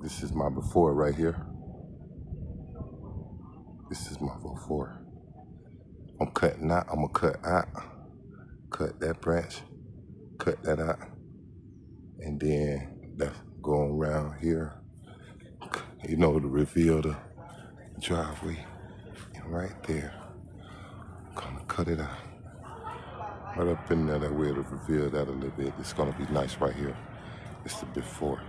This is my before right here. This is my before. I'm cutting out. I'm gonna cut that branch, cut that out, and then that's going around here. You know, to reveal the driveway right there. Gonna cut it out. Right up in there, that way to reveal that a little bit. It's gonna be nice right here. It's the before.